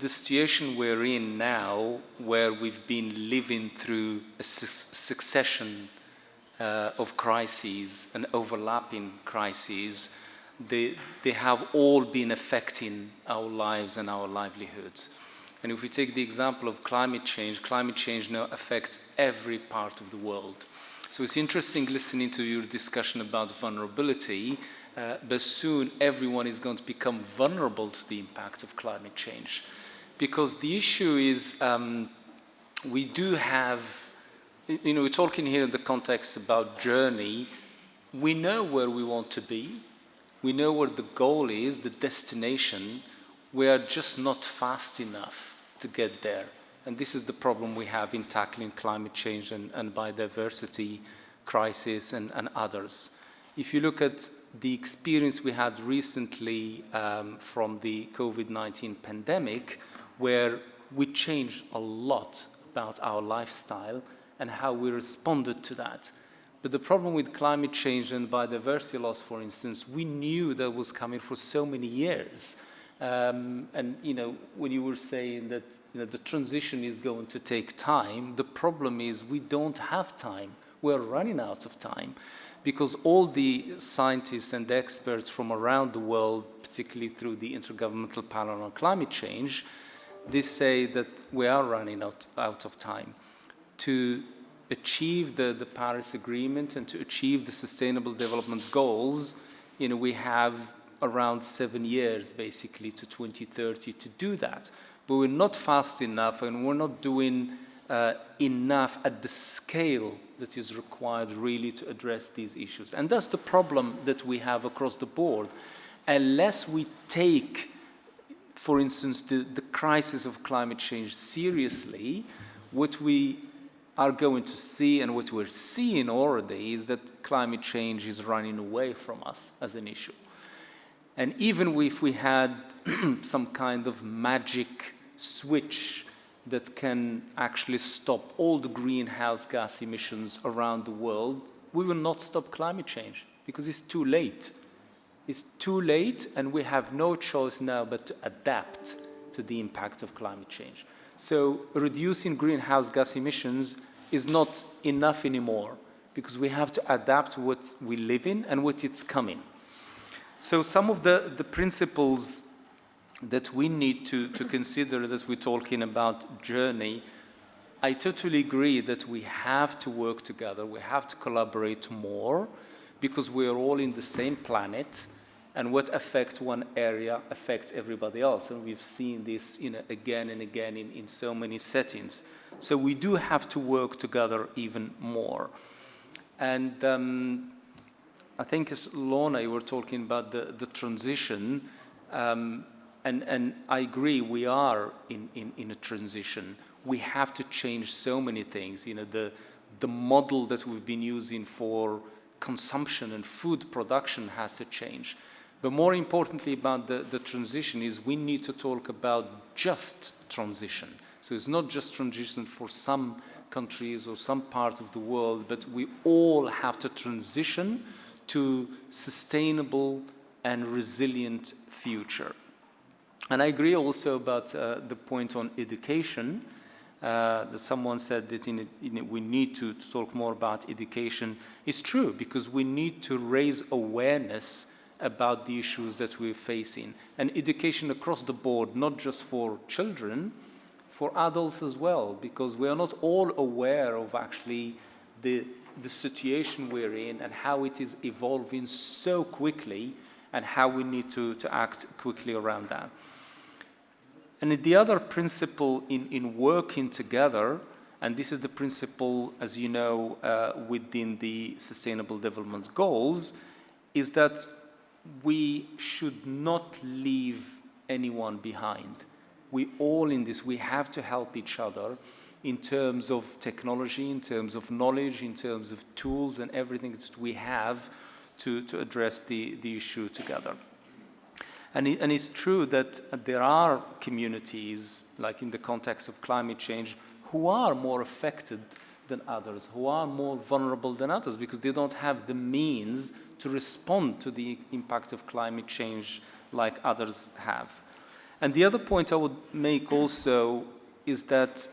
The situation we're in now, where we've been living through a succession of crises and overlapping crises, they have all been affecting our lives and our livelihoods. And if we take the example of climate change now affects every part of the world. So it's interesting listening to your discussion about vulnerability, but soon everyone is going to become vulnerable to the impact of climate change. Because the issue is, we do have, we're talking here in the context about journey. We know where we want to be. We know what the goal is, the destination. We are just not fast enough to get there. And this is the problem we have in tackling climate change and biodiversity crisis and others. If you look at the experience we had recently from the COVID-19 pandemic, where we changed a lot about our lifestyle and how we responded to that. But the problem with climate change and biodiversity loss, for instance, we knew that was coming for so many years. And when you were saying that the transition is going to take time, the problem is we don't have time. We're running out of time because all the scientists and experts from around the world, particularly through the Intergovernmental Panel on Climate Change, they say that we are running out of time. To achieve the Paris Agreement and to achieve the Sustainable Development Goals, we have around 7 years, basically, to 2030 to do that. But we're not fast enough, and we're not doing enough at the scale that is required really to address these issues. And that's the problem that we have across the board. Unless we take, for instance, the crisis of climate change seriously, what we are going to see and what we're seeing already is that climate change is running away from us as an issue. And even if we had some kind of magic switch that can actually stop all the greenhouse gas emissions around the world, we will not stop climate change because it's too late. It's too late, and we have no choice now but to adapt to the impact of climate change. So reducing greenhouse gas emissions is not enough anymore because we have to adapt to what we live in and what it's coming. So some of the principles that we need to consider as we're talking about journey, I totally agree that we have to work together, we have to collaborate more because we are all in the same planet, and what affects one area affects everybody else. And we've seen this again and again in so many settings. So we do have to work together even more. And I think as Lorna, you were talking about the transition, and I agree, we are in a transition. We have to change so many things. The model that we've been using for consumption and food production has to change. But more importantly about the transition is we need to talk about just transition. So it's not just transition for some countries or some parts of the world, but we all have to transition to sustainable and resilient future. And I agree also about the point on education, that someone said that we need to talk more about education. It's true, because we need to raise awareness about the issues that we're facing. And education across the board, not just for children, for adults as well, because we are not all aware of actually the situation we're in and how it is evolving so quickly and how we need to act quickly around that. And the other principle in working together, and this is the principle, as you know, within the Sustainable Development Goals, is that we should not leave anyone behind. We all in this, we have to help each other in terms of technology, in terms of knowledge, in terms of tools and everything that we have to address the issue together. And it's true that there are communities, like in the context of climate change, who are more affected than others, who are more vulnerable than others because they don't have the means to respond to the impact of climate change like others have. And the other point I would make also is that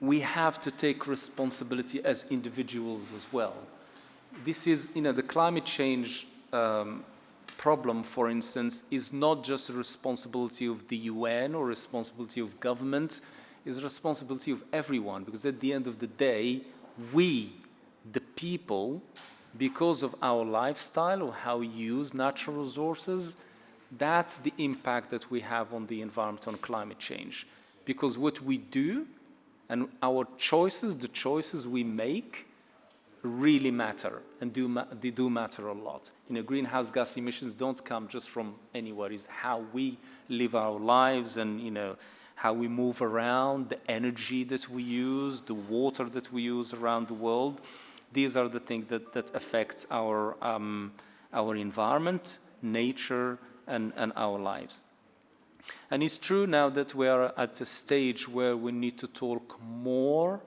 we have to take responsibility as individuals as well. This is, the climate change problem, for instance, is not just a responsibility of the UN or responsibility of government, it's a responsibility of everyone, because at the end of the day, we, the people, because of our lifestyle or how we use natural resources, that's the impact that we have on the environment, on climate change. Because what we do and our choices, the choices we make, really matter, and they do matter a lot. Greenhouse gas emissions don't come just from anywhere. It's how we live our lives and, how we move around, the energy that we use, the water that we use around the world. These are the things that affect our environment, nature, and our lives. And it's true now that we are at a stage where we need to talk more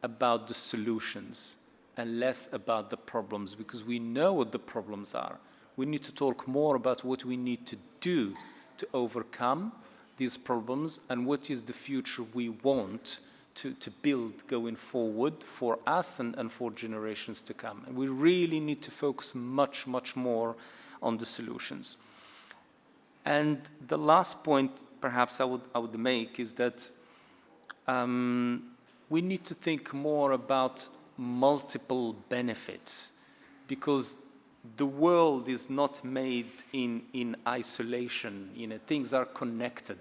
about the solutions and less about the problems, because we know what the problems are. We need to talk more about what we need to do to overcome these problems and what is the future we want to build going forward for us and for generations to come. And we really need to focus much, much more on the solutions. And the last point perhaps I would make is that we need to think more about multiple benefits, because the world is not made in isolation. Things are connected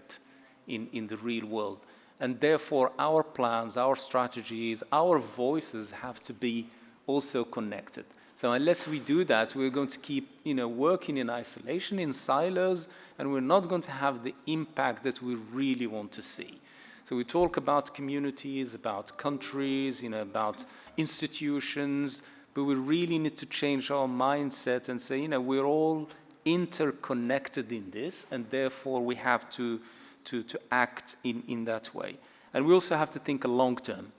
in the real world. And therefore, our plans, our strategies, our voices have to be also connected. So unless we do that, we're going to keep working in isolation, in silos, and we're not going to have the impact that we really want to see. So we talk about communities, about countries, about institutions, but we really need to change our mindset and say, we're all interconnected in this, and therefore we have to act in that way. And we also have to think long term.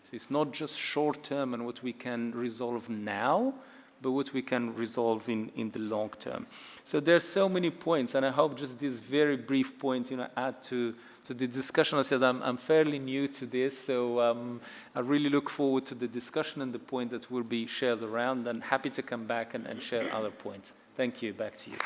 So it's not just short term and what we can resolve now, but what we can resolve in the long term. So there's so many points, and I hope just this very brief point, add to the discussion. I said I'm fairly new to this, so I really look forward to the discussion and the point that will be shared around, and happy to come back and share other points. Thank you. Back to you.